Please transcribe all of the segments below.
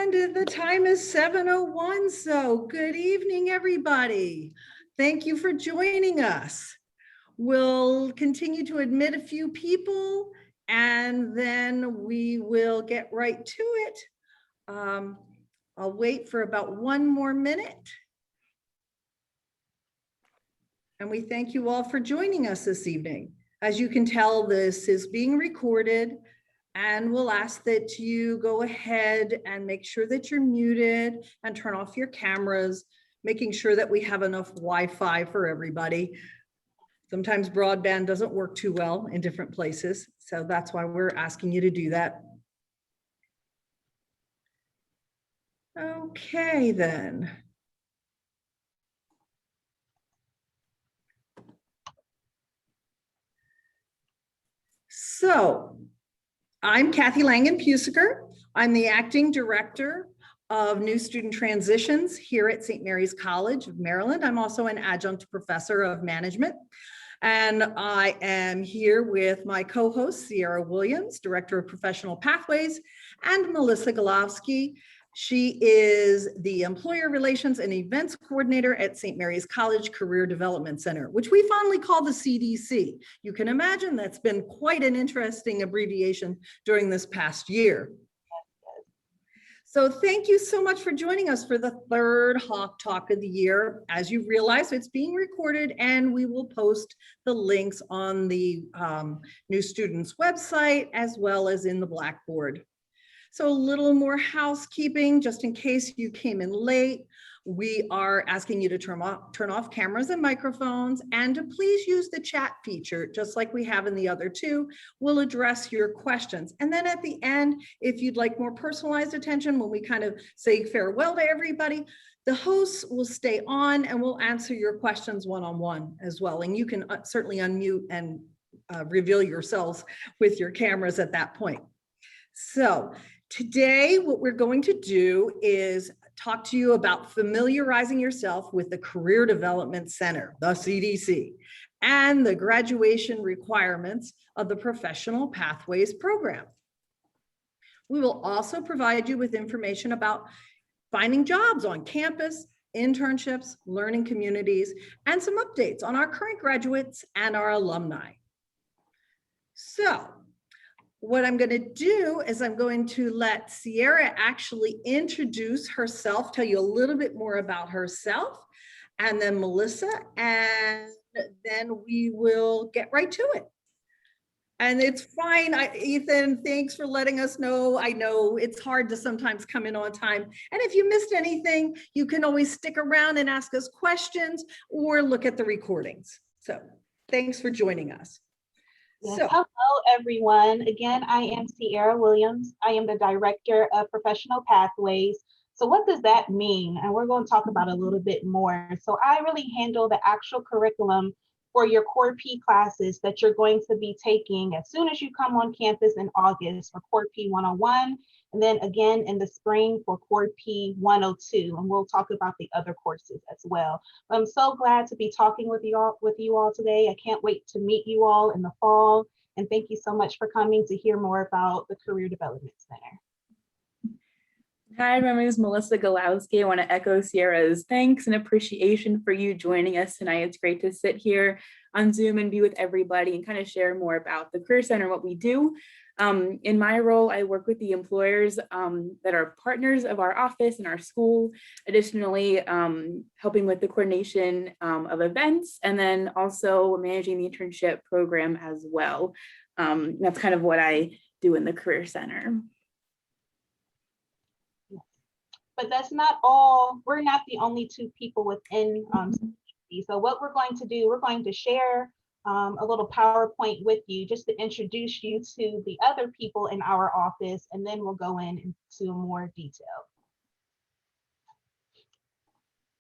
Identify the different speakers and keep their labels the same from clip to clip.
Speaker 1: And the time is 7:01, so good evening, everybody. Thank you for joining us. We'll continue to admit a few people, and then we will get right to it. I'll wait for about 1 more minute. And we thank you all for joining us this evening. As you can tell, this is being recorded. And we'll ask that you go ahead and make sure that you're muted and turn off your cameras, making sure that we have enough Wi-Fi for everybody. Sometimes broadband doesn't work too well in different places, so that's why we're asking you to do that. Okay, then. So, I'm Kathy Langan Pusiker. I'm the acting director of new student transitions here at St. Mary's College of Maryland. I'm also an adjunct professor of management. And I am here with my co-host, Sierra Williams, director of professional pathways, and Melissa Golowski. She is the Employer Relations and Events Coordinator at St. Mary's College Career Development Center, which we fondly call the CDC. You can imagine that's been quite an interesting abbreviation during this past year. So thank you so much for joining us for the third Halk Talk of the year. As you realize, it's being recorded and we will post the links on the new students website as well as in the Blackboard. So a little more housekeeping, just in case you came in late. We are asking you to turn off cameras and microphones and to please use the chat feature, just like we have in the other two. We'll address your questions. And then at the end, if you'd like more personalized attention, when we kind of say farewell to everybody, the hosts will stay on and we'll answer your questions one-on-one as well. And you can certainly unmute and reveal yourselves with your cameras at that point. So today, what we're going to do is talk to you about familiarizing yourself with the Career Development Center, the CDC, and the graduation requirements of the Professional Pathways program. We will also provide you with information about finding jobs on campus, internships, learning communities, and some updates on our current graduates and our alumni. So, what I'm going to do is I'm going to let Sierra actually introduce herself, tell you a little bit more about herself, and then Melissa, and then we will get right to it. And it's fine, Ethan, thanks for letting us know. I know it's hard to sometimes come in on time. And if you missed anything, you can always stick around and ask us questions or look at the recordings. So thanks for joining us.
Speaker 2: Yes.
Speaker 1: So,
Speaker 2: hello, everyone. Again, I am Sierra Williams. I am the Director of Professional Pathways. So what does that mean? And we're going to talk about a little bit more. So I really handle the actual curriculum for your Core P classes that you're going to be taking as soon as you come on campus in August for Core P 101, and then again in the spring for Core P 102. And we'll talk about the other courses as well. I'm so glad to be talking with you all today. I can't wait to meet you all in the fall. And thank you so much for coming to hear more about the Career Development Center.
Speaker 3: Hi, my name is Melissa Golowski. I want to echo Sierra's thanks and appreciation for you joining us tonight. It's great to sit here on Zoom and be with everybody and kind of share more about the Career Center and what we do. In my role, I work with the employers that are partners of our office and our school, additionally helping with the coordination of events and then also managing the internship program as well. That's kind of what I do in the Career Center.
Speaker 2: But that's not all. We're not the only two people within CDC. So what we're going to do, we're going to share a little PowerPoint with you just to introduce you to the other people in our office, and then we'll go into more detail.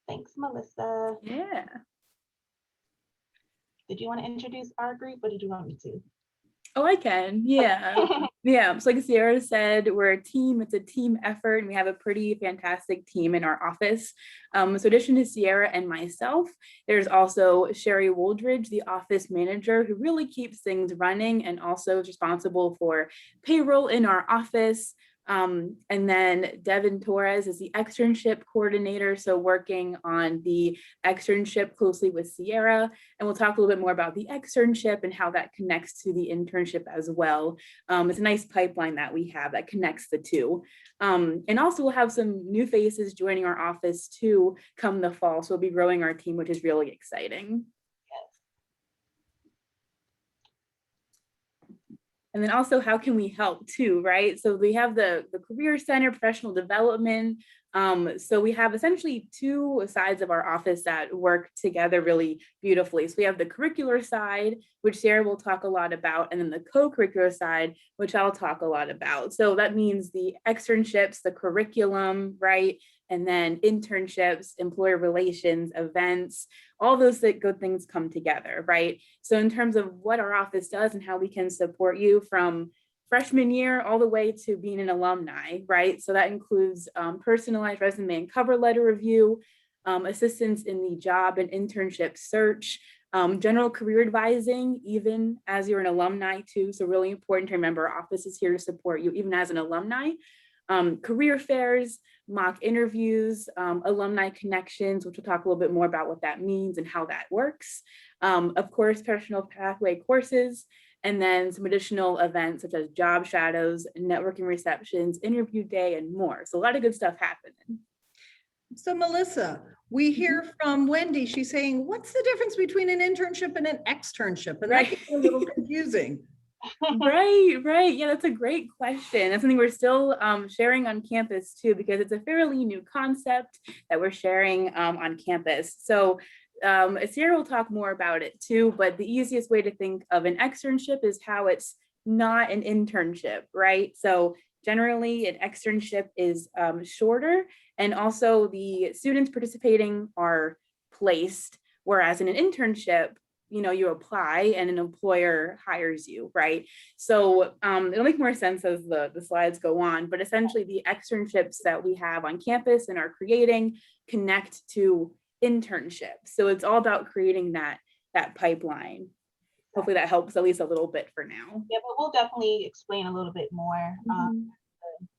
Speaker 2: Thanks, Melissa.
Speaker 3: Yeah.
Speaker 2: Did you want to introduce our group or did you want me to?
Speaker 3: Oh, I can. Yeah. Yeah. So like Sierra said, we're a team. It's a team effort, and we have a pretty fantastic team in our office. So in addition to Sierra and myself, there's also Sherry Wooldridge, the office manager, who really keeps things running and also is responsible for payroll in our office, And then Devin Torres is the externship coordinator, so working on the externship closely with Sierra. And we'll talk a little bit more about the externship and how that connects to the internship as well. It's a nice pipeline that we have that connects the two. And also we'll have some new faces joining our office too come the fall. So we'll be growing our team, which is really exciting. And then also, how can we help too, right? So we have the Career Center, professional development. So we have essentially two sides of our office that work together really beautifully. So we have the curricular side, which Sarah will talk a lot about, and then the co-curricular side, which I'll talk a lot about. So that means the externships, the curriculum, right? And then internships, employer relations, events, all those good things come together, right? So in terms of what our office does and how we can support you from freshman year all the way to being an alumni, right? So that includes personalized resume and cover letter review, assistance in the job and internship search, general career advising, even as you're an alumni too. So really important to remember our office is here to support you even as an alumni. Career fairs, mock interviews, alumni connections, which we'll talk a little bit more about what that means and how that works. Of course, professional pathway courses, and then some additional events such as job shadows, networking receptions, interview day, and more. So a lot of good stuff happening.
Speaker 1: So Melissa, we hear from Wendy. She's saying, what's the difference between an internship and an externship? And that gets a little confusing.
Speaker 3: Right. Yeah, that's a great question. That's something we're still sharing on campus too, because it's a fairly new concept that we're sharing on campus. So Sierra will talk more about it too, but the easiest way to think of an externship is how it's not an internship, right? So generally an externship is shorter, and also the students participating are placed, whereas in an internship, you apply and an employer hires you, right? So it'll make more sense as the slides go on, but essentially the externships that we have on campus and are creating connect to internships. So it's all about creating that pipeline. Hopefully that helps at least a little bit for now.
Speaker 2: Yeah, but we'll definitely explain a little bit more the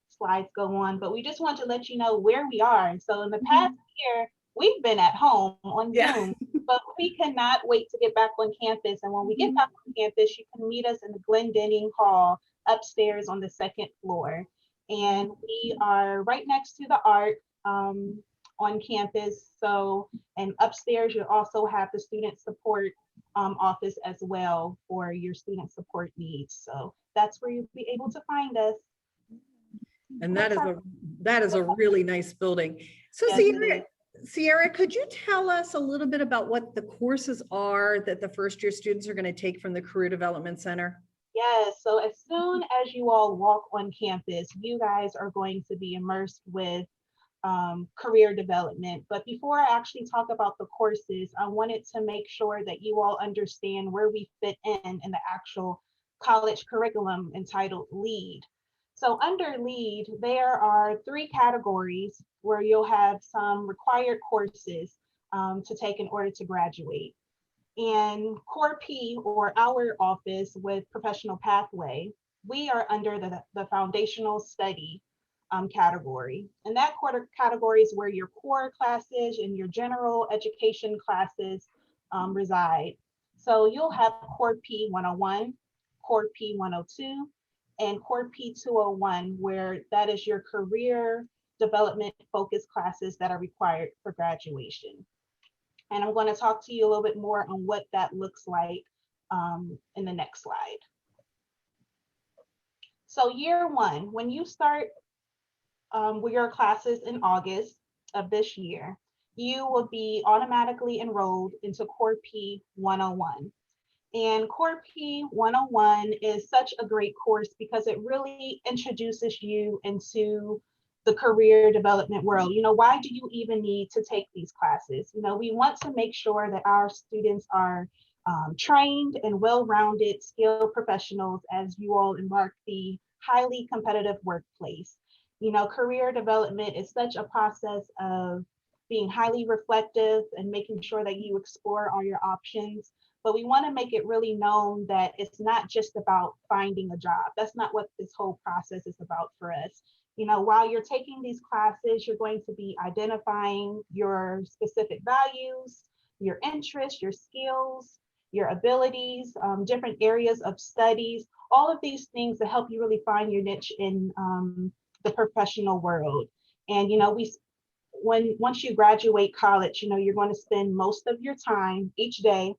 Speaker 2: slides go on, but we just want to let you know where we are. So in the past year, we've been at home on Zoom, but we cannot wait to get back on campus. And when we get back on campus, you can meet us in the Glendenning Hall upstairs on the second floor. And we are right next to the Arc on campus. So, and upstairs, you also have the student support office as well for your student support needs. So that's where you'll be able to find us.
Speaker 1: And that is a really nice building. So Sierra, could you tell us a little bit about what the courses are that the first year students are going to take from the Career Development Center?
Speaker 2: Yes, so as soon as you all walk on campus, you guys are going to be immersed with career development. But before I actually talk about the courses, I wanted to make sure that you all understand where we fit in the actual college curriculum entitled LEAD. So under LEAD, there are 3 categories where you'll have some required courses to take in order to graduate. And Core P, or our office with Professional Pathway, we are under the foundational study category. And that category is where your core classes and your general education classes reside. So you'll have Core P 101, Core P 102, and Core P 201, where that is your career development focused classes that are required for graduation. And I'm going to talk to you a little bit more on what that looks like in the next slide. So year 1, when you start with your classes in August of this year, you will be automatically enrolled into Core P 101. And Core P 101 is such a great course because it really introduces you into the career development world. Why do you even need to take these classes? We want to make sure that our students are trained and well-rounded, skilled professionals as you all embark the highly competitive workplace. Career development is such a process of being highly reflective and making sure that you explore all your options. but we want to make it really known that it's not just about finding a job. That's not what this whole process is about for us. While you're taking these classes, you're going to be identifying your specific values, your interests, your skills, your abilities, different areas of studies, all of these things to help you really find your niche in the professional world. And once you graduate college, you're going to spend most of your time each day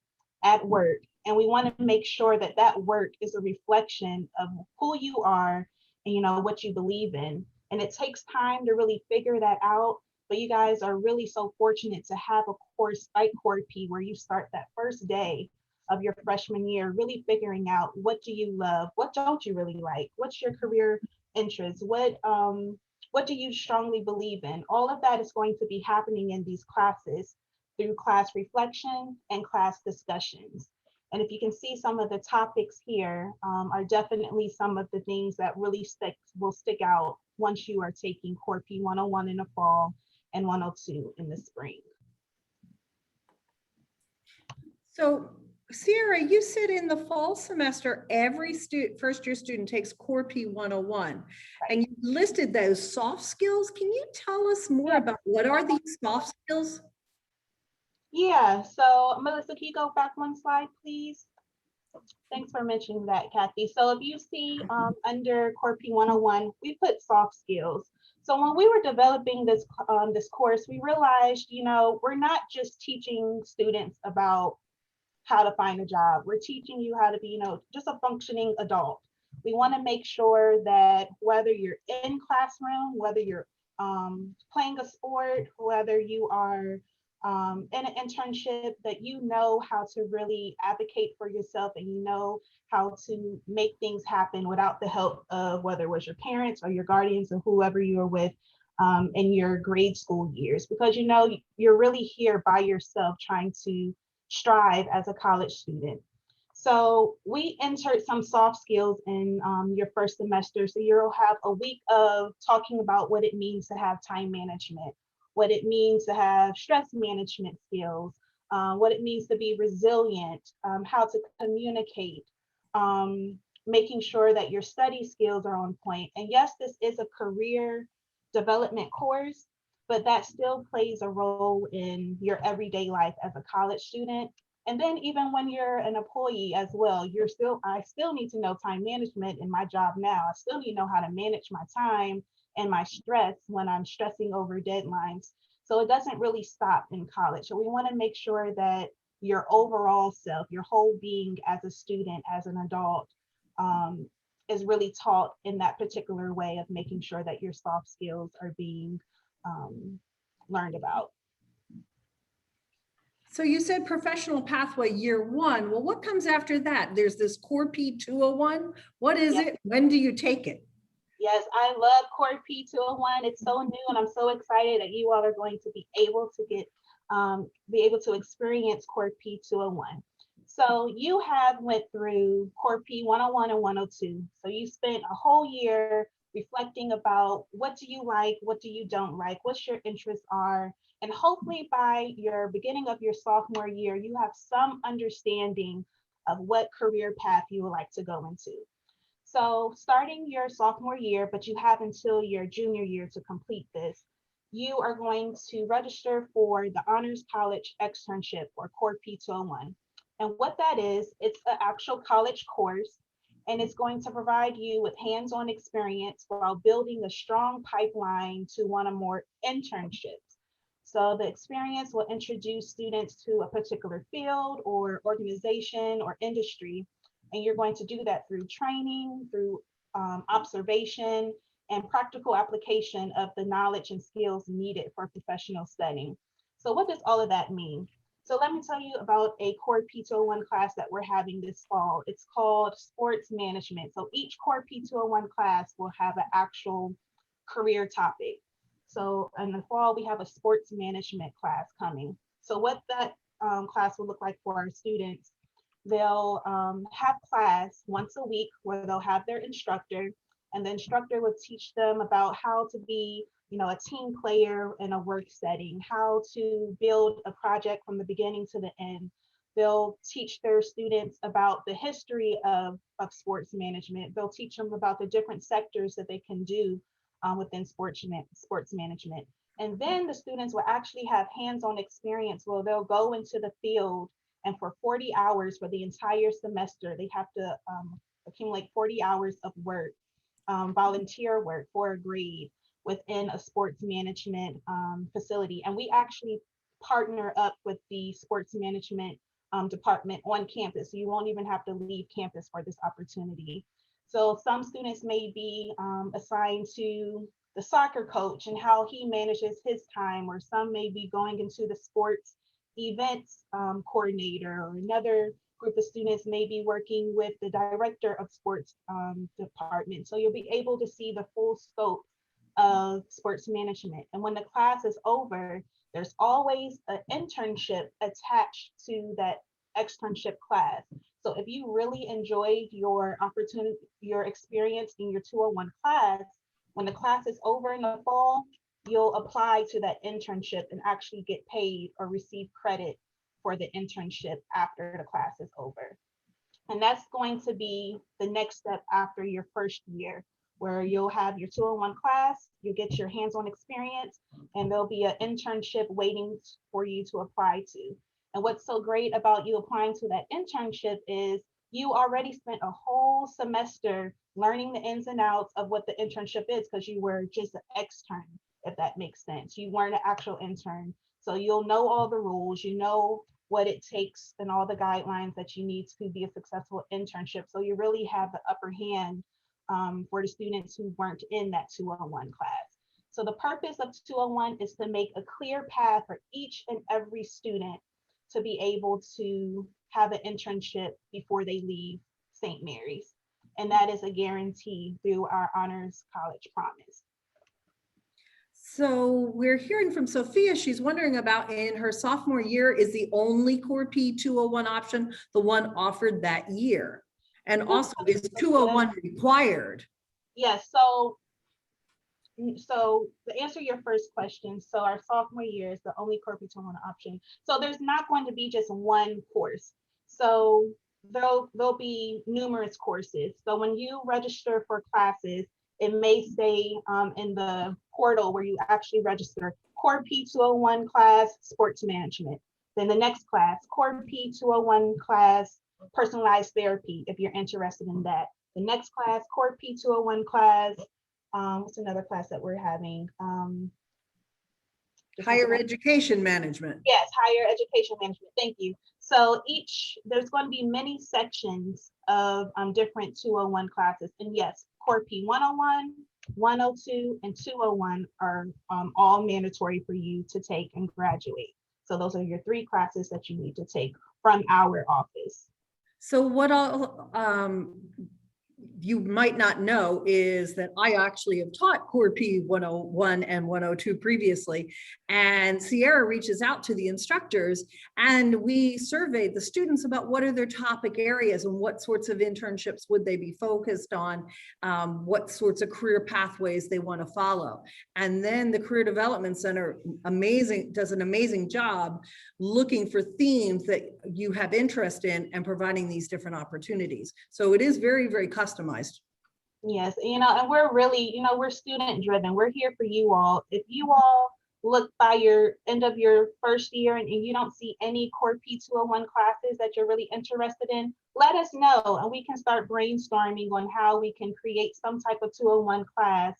Speaker 2: at work. And we want to make sure that that work is a reflection of who you are and what you believe in. And it takes time to really figure that out. But you guys are really so fortunate to have a course like CoreP where you start that first day of your freshman year, really figuring out what do you love, what don't you really like, what's your career interests, what do you strongly believe in? All of that is going to be happening in these classes through class reflection and class discussions. And if you can see, some of the topics here are definitely some of the things that really will stick out once you are taking CoreP 101 in the fall and 102 in the spring.
Speaker 1: So Sierra, you said in the fall semester, every first year student takes CoreP 101, right, and you listed those soft skills. Can you tell us more about what are these soft skills?
Speaker 2: Yeah, so Melissa, can you go back one slide, please? Thanks for mentioning that, Kathy. So if you see under CoreP 101, we put soft skills. So when we were developing this course, we realized, we're not just teaching students about how to find a job. We're teaching you how to be, just a functioning adult. We want to make sure that whether you're in classroom, whether you're playing a sport, whether you are in an internship, that you know how to really advocate for yourself and you know how to make things happen without the help of whether it was your parents or your guardians or whoever you were with in your grade school years, because you're really here by yourself trying to strive as a college student. So we insert some soft skills in your first semester. So you'll have a week of talking about what it means to have time management, what it means to have stress management skills, what it means to be resilient, how to communicate, making sure that your study skills are on point. And yes, this is a career development course, but that still plays a role in your everyday life as a college student. And then even when you're an employee as well, I still need to know time management in my job now. I still need to know how to manage my time and my stress when I'm stressing over deadlines. So it doesn't really stop in college. So we want to make sure that your overall self, your whole being as a student, as an adult, is really taught in that particular way of making sure that your soft skills are being learned about.
Speaker 1: So you said professional pathway year one. Well, what comes after that? There's this CoreP 201. What is it? When do you take it?
Speaker 2: Yes, I love CoreP 201. It's so new, and I'm so excited that you all are going to be able to experience CoreP 201. So you have went through CoreP 101 and 102. So you spent a whole year reflecting about what do you like, what do you don't like, what your interests are. And hopefully by your beginning of your sophomore year, you have some understanding of what career path you would like to go into. So starting your sophomore year, but you have until your junior year to complete this, you are going to register for the Honors College Externship, or CoreP 201. And what that is, it's an actual college course, and it's going to provide you with hands-on experience while building a strong pipeline to one or more internships. So the experience will introduce students to a particular field or organization or industry, and you're going to do that through training, through observation, and practical application of the knowledge and skills needed for professional studying. So what does all of that mean? So let me tell you about a CoreP 201 class that we're having this fall. It's called Sports Management. So each CoreP 201 class will have an actual career topic. So in the fall, we have a sports management class coming. So what that class will look like for our students, they'll have class once a week where they'll have their instructor, and the instructor will teach them about how to be a team player in a work setting, how to build a project from the beginning to the end. They'll teach their students about the history of sports management. They'll teach them about the different sectors that they can do within sports management. And then the students will actually have hands-on experience where they'll go into the field, and for 40 hours for the entire semester, they have to accumulate 40 hours of work, volunteer work for a grade within a sports management facility. And we actually partner up with the sports management department on campus. So you won't even have to leave campus for this opportunity. So some students may be assigned to the soccer coach and how he manages his time, or some may be going into the sports events coordinator, or another group of students may be working with the director of sports department. So you'll be able to see the full scope of sports management. And when the class is over, there's always an internship attached to that externship class. So if you really enjoyed your opportunity, your experience in your 201 class, when the class is over in the fall, you'll apply to that internship and actually get paid or receive credit for the internship after the class is over. And that's going to be the next step after your first year, where you'll have your 201 class, you get your hands-on experience, and there'll be an internship waiting for you to apply to. And what's so great about you applying to that internship is you already spent a whole semester learning the ins and outs of what the internship is, because you were just an extern, if that makes sense. You weren't an actual intern. So you'll know all the rules, you know what it takes and all the guidelines that you need to be a successful internship. So you really have the upper hand for the students who weren't in that 201 class. So the purpose of 201 is to make a clear path for each and every student to be able to have an internship before they leave St. Mary's. And that is a guarantee through our Honors College Promise.
Speaker 1: So we're hearing from Sophia, she's wondering about in her sophomore year, is the only Core P 201 option the one offered that year? And also, is 201 required?
Speaker 2: Yes, so to answer your first question, so our sophomore year is the only Core P 201 option. So there's not going to be just one course. So there'll be numerous courses. So when you register for classes, it may say in the portal where you actually register, Core P 201 class, sports management. Then the next class, Core P 201 class, personalized therapy, if you're interested in that. The next class, Core P 201 class, what's another class that we're having?
Speaker 1: Higher education management.
Speaker 2: Yes, higher education management, thank you. So there's going to be many sections of different 201 classes. And yes, Core P 101, 102, and 201 are all mandatory for you to take and graduate. So those are your 3 classes that you need to take from our office.
Speaker 1: So what you might not know is that I actually have taught Core P 101 and 102 previously, and Sierra reaches out to the instructors and we surveyed the students about what are their topic areas and what sorts of internships would they be focused on, what sorts of career pathways they want to follow. And then the Career Development Center does an amazing job looking for themes that you have interest in and providing these different opportunities. So it is very, very customized.
Speaker 2: Yes, and we're really, we're student driven. We're here for you all. If you all look by your end of your first year and you don't see any Core P 201 classes that you're really interested in, let us know and we can start brainstorming on how we can create some type of 201 class.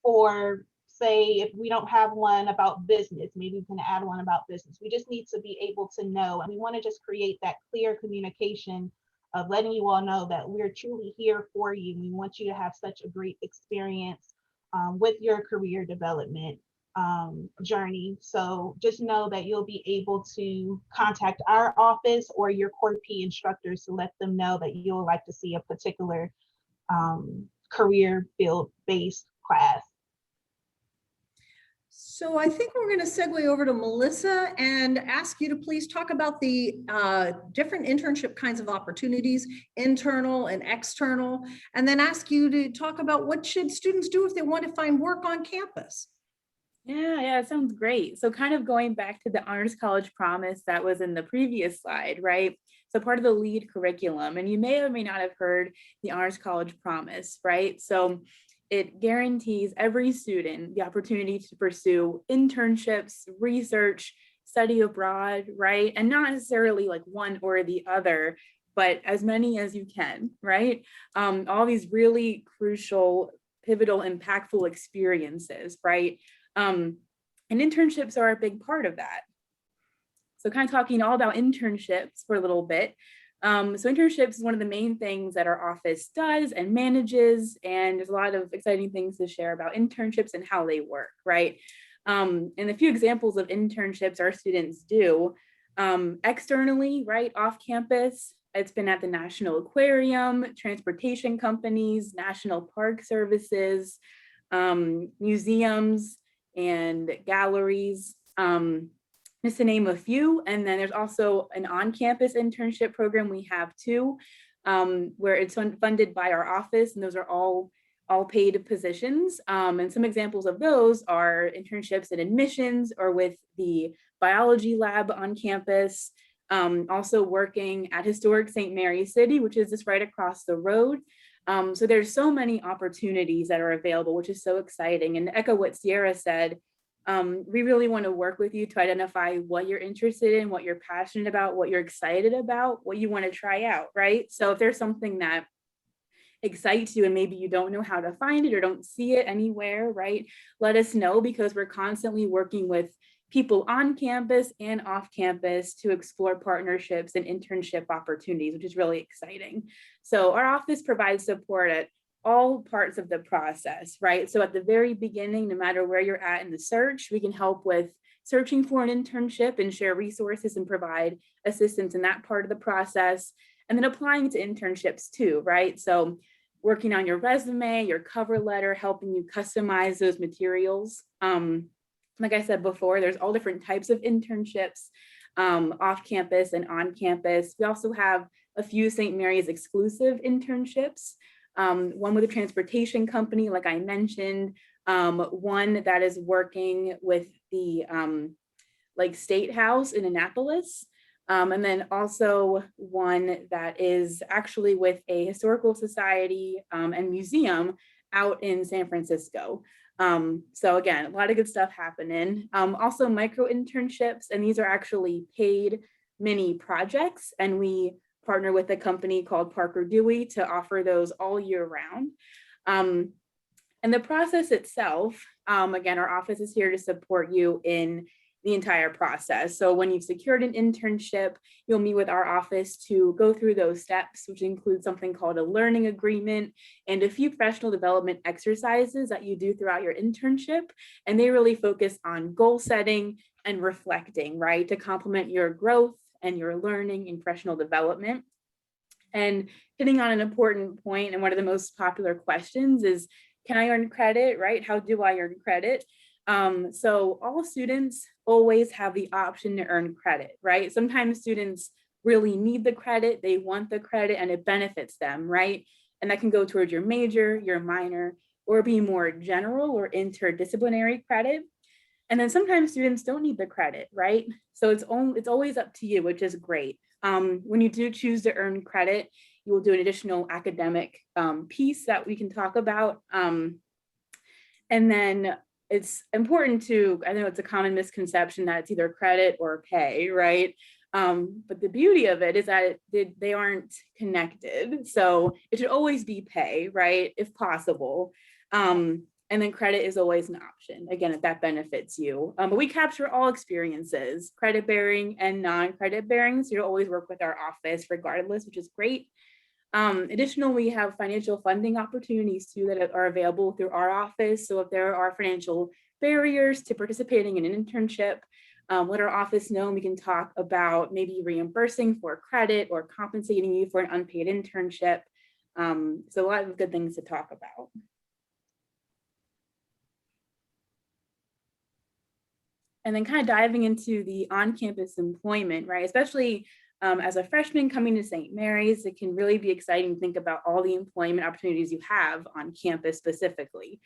Speaker 2: For, say, if we don't have one about business, maybe we can add one about business. We just need to be able to know, and we want to just create that clear communication of letting you all know that we're truly here for you. We want you to have such a great experience with your career development journey. So just know that you'll be able to contact our office or your Core P instructors to let them know that you'll like to see a particular career field-based class.
Speaker 1: So I think we're going to segue over to Melissa and ask you to please talk about the different internship kinds of opportunities, internal and external, and then ask you to talk about what should students do if they want to find work on campus.
Speaker 3: Yeah, it sounds great. So kind of going back to the Honors College Promise that was in the previous slide, right? So part of the LEAD curriculum, and you may or may not have heard the Honors College Promise, right? So it guarantees every student the opportunity to pursue internships, research, study abroad, right? And not necessarily like one or the other, but as many as you can, right? All these really crucial, pivotal, impactful experiences, right? And internships are a big part of that. So kind of talking all about internships for a little bit. So internships is one of the main things that our office does and manages, and there's a lot of exciting things to share about internships and how they work, right? And a few examples of internships our students do externally, right, off campus. It's been at the National Aquarium, transportation companies, national park services, museums, and galleries, just to name a few. And then there's also an on-campus internship program we have too, where it's funded by our office, and those are all paid positions. And some examples of those are internships in admissions or with the biology lab on campus, also working at historic St. Mary's City, which is just right across the road. So there's so many opportunities that are available, which is so exciting. And to echo what Sierra said, we really want to work with you to identify what you're interested in, what you're passionate about, what you're excited about, what you want to try out, right? So if there's something that excites you and maybe you don't know how to find it or don't see it anywhere, right? Let us know, because we're constantly working with people on campus and off campus to explore partnerships and internship opportunities, which is really exciting. So our office provides support at all parts of the process, right? So at the very beginning, no matter where you're at in the search, we can help with searching for an internship and share resources and provide assistance in that part of the process. And then applying to internships too, right? So working on your resume, your cover letter, helping you customize those materials. Like I said before, there's all different types of internships off campus and on campus. We also have a few St. Mary's exclusive internships, one with a transportation company, like I mentioned, one that is working with the State House in Annapolis, and then also one that is actually with a historical society and museum out in San Francisco. So again, a lot of good stuff happening. Also micro internships, and these are actually paid mini projects, and we partner with a company called Parker Dewey to offer those all year round. And the process itself, again, our office is here to support you in the entire process. So when you've secured an internship, you'll meet with our office to go through those steps, which include something called a learning agreement and a few professional development exercises that you do throughout your internship. And they really focus on goal setting and reflecting, right, to complement your growth and your learning and professional development. And hitting on an important point, and one of the most popular questions is, can I earn credit, right? How do I earn credit? So all students always have the option to earn credit, right? Sometimes students really need the credit, they want the credit, and it benefits them, right? And that can go towards your major, your minor, or be more general or interdisciplinary credit. And then sometimes students don't need the credit, right? So it's always up to you, which is great. When you do choose to earn credit, you will do an additional academic piece that we can talk about. And then it's important to, I know it's a common misconception that it's either credit or pay, right? But the beauty of it is that they aren't connected. So it should always be pay, right? If possible. And then credit is always an option, again, if that benefits you. But we capture all experiences, credit bearing and non-credit bearing. So you'll always work with our office regardless, which is great. Additionally, we have financial funding opportunities too that are available through our office. So if there are financial barriers to participating in an internship, let our office know, and we can talk about maybe reimbursing for credit or compensating you for an unpaid internship. So a lot of good things to talk about. And then kind of diving into the on-campus employment, right? Especially as a freshman coming to St. Mary's, it can really be exciting to think about all the employment opportunities you have on campus specifically.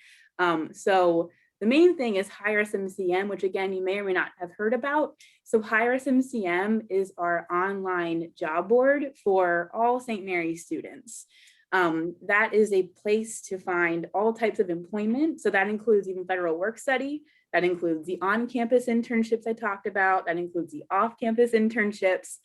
Speaker 3: So The main thing is Hire Smcm, which again, you may or may not have heard about. So Hire Smcm is our online job board for all St. Mary's students. That is a place to find all types of employment. So that includes even federal work study. That includes the on-campus internships I talked about. That includes the off-campus internships,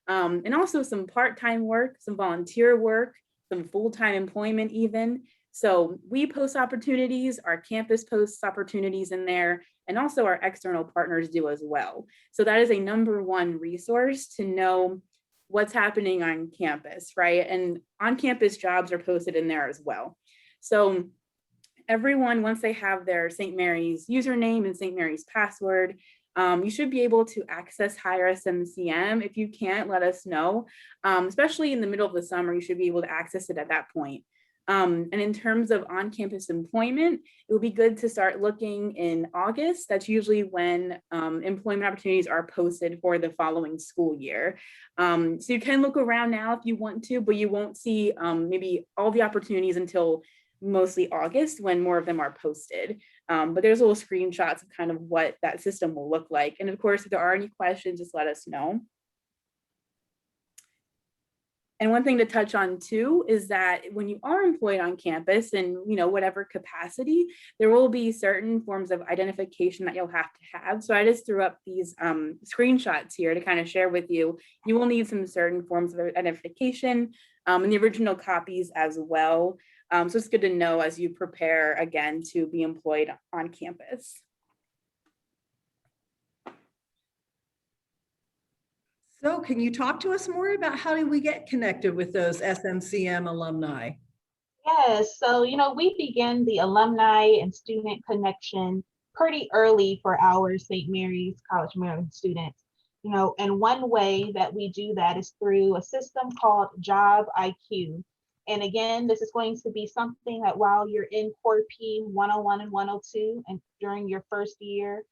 Speaker 3: and also some part-time work, some volunteer work, some full-time employment even. So we post opportunities, our campus posts opportunities in there, and also our external partners do as well. So that is a #1 resource to know what's happening on campus, right? And on-campus jobs are posted in there as well. So everyone, once they have their St. Mary's username and St. Mary's password, you should be able to access Hire Smcm. If you can't, let us know. Especially in the middle of the summer, you should be able to access it at that point. And in terms of on-campus employment, it would be good to start looking in August. That's usually when employment opportunities are posted for the following school year. So you can look around now if you want to, but you won't see maybe all the opportunities until mostly August when more of them are posted. But there's little screenshots of kind of what that system will look like. And of course, if there are any questions, just let us know. And one thing to touch on too is that when you are employed on campus in whatever capacity, there will be certain forms of identification that you'll have to have. So I just threw up these screenshots here to kind of share with you. You will need some certain forms of identification and the original copies as well. So it's good to know as you prepare again to be employed on campus.
Speaker 1: So can you talk to us more about how do we get connected with those SMCM alumni?
Speaker 2: Yes, so we began the alumni and student connection pretty early for our St. Mary's College of Maryland students. And one way that we do that is through a system called Job IQ. And again, this is going to be something that while you're in Core P 101 and 102 and during your first year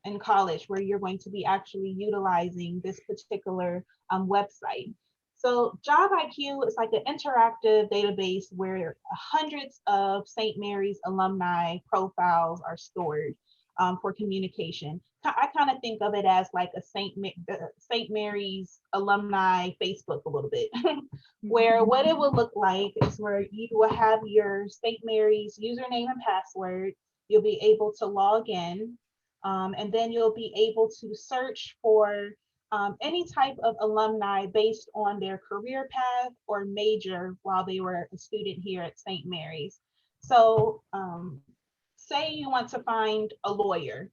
Speaker 2: in college, where you're going to be actually utilizing this particular website. So Job IQ is like an interactive database where hundreds of St. Mary's alumni profiles are stored for communication. I kind of think of it as like a St. Mary's alumni Facebook a little bit, where what it will look like is where you will have your St. Mary's username and password. You'll be able to log in, and then you'll be able to search for any type of alumni based on their career path or major while they were a student here at St. Mary's. So say you want to find a lawyer.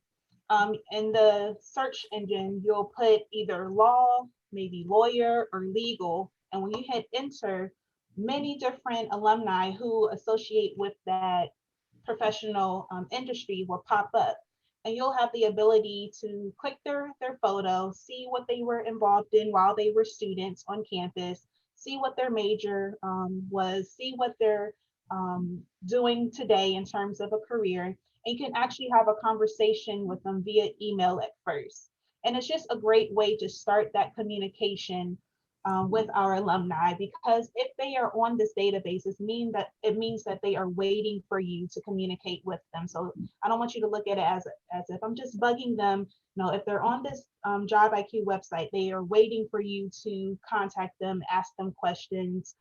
Speaker 2: In the search engine, you'll put either law, maybe lawyer, or legal. And when you hit enter, many different alumni who associate with that professional industry will pop up. And you'll have the ability to click their photo, see what they were involved in while they were students on campus, see what their major was, see what they're doing today in terms of a career. And you can actually have a conversation with them via email at first. And it's just a great way to start that communication with our alumni, because if they are on this database, it means that they are waiting for you to communicate with them. So I don't want you to look at it as if I'm just bugging them. No, if they're on this Job IQ website, they are waiting for you to contact them, ask them questions,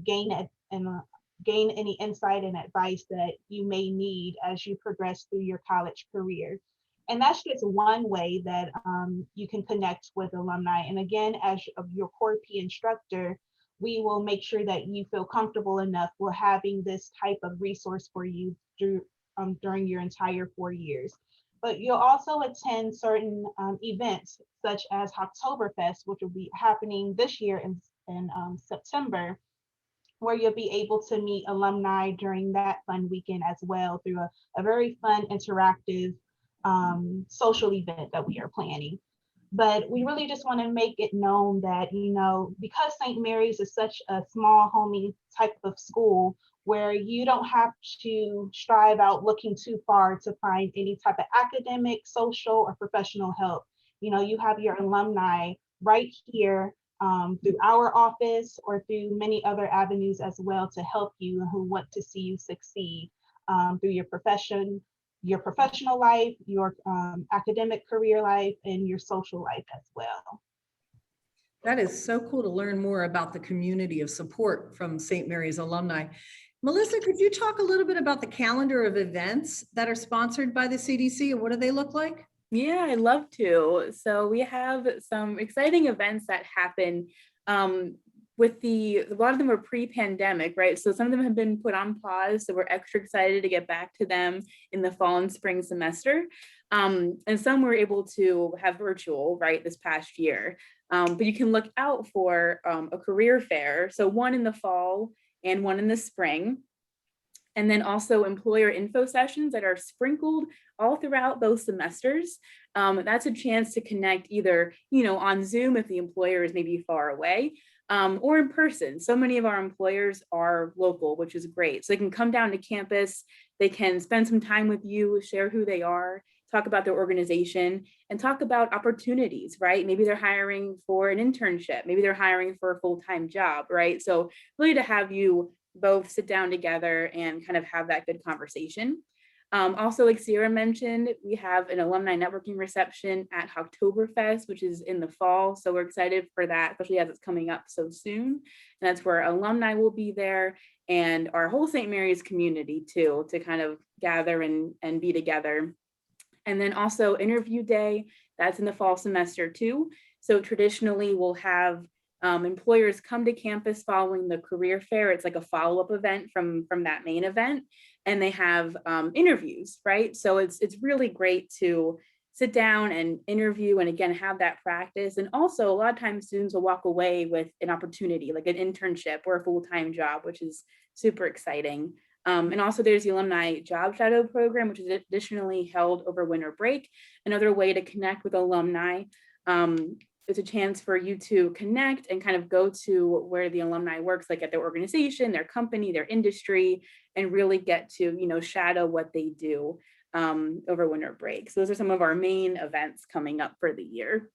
Speaker 2: gain any insight and advice that you may need as you progress through your college career. And that's just one way that you can connect with alumni. And again, as your Core P instructor, we will make sure that you feel comfortable enough with having this type of resource for you during your entire 4 years. But you'll also attend certain events such as Oktoberfest, which will be happening this year in September, where you'll be able to meet alumni during that fun weekend as well through a very fun, interactive social event that we are planning. But we really just want to make it known that, because St. Mary's is such a small, homey type of school where you don't have to strive out looking too far to find any type of academic, social, or professional help. You have your alumni right here through our office or through many other avenues as well to help you and who want to see you succeed. through your professional life, your academic career life, and your social life as well.
Speaker 1: That is so cool to learn more about the community of support from St. Mary's alumni. Melissa, could you talk a little bit about the calendar of events that are sponsored by the CDC and what do they look like?
Speaker 3: Yeah, I'd love to. So we have some exciting events that happen with a lot of them are pre-pandemic, right? So some of them have been put on pause. So we're extra excited to get back to them in the fall and spring semester. And some we're able to have virtual, right, this past year. But you can look out for a career fair. So one in the fall and one in the spring. And then also employer info sessions that are sprinkled all throughout those semesters. That's a chance to connect either, on Zoom if the employer is maybe far away, or in person. So many of our employers are local, which is great. So they can come down to campus, they can spend some time with you, share who they are, talk about their organization, and talk about opportunities, right? Maybe they're hiring for an internship, maybe they're hiring for a full-time job, right? So really to have you both sit down together and kind of have that good conversation. Also, like Sierra mentioned, we have an alumni networking reception at Oktoberfest, which is in the fall. So we're excited for that, especially as it's coming up so soon. And that's where alumni will be there and our whole St. Mary's community too, to kind of gather and be together. And then also interview day, that's in the fall semester too. So traditionally we'll have employers come to campus following the career fair. It's like a follow-up event from that main event, and they have interviews, right? So it's really great to sit down and interview and again have that practice. And also a lot of times students will walk away with an opportunity like an internship or a full-time job, which is super exciting. And also there's the alumni job shadow program, which is additionally held over winter break. Another way to connect with alumni. It's a chance for you to connect and kind of go to where the alumni works, like at their organization, their company, their industry, and really get to, shadow what they do over winter break. So those are some of our main events coming up for the year.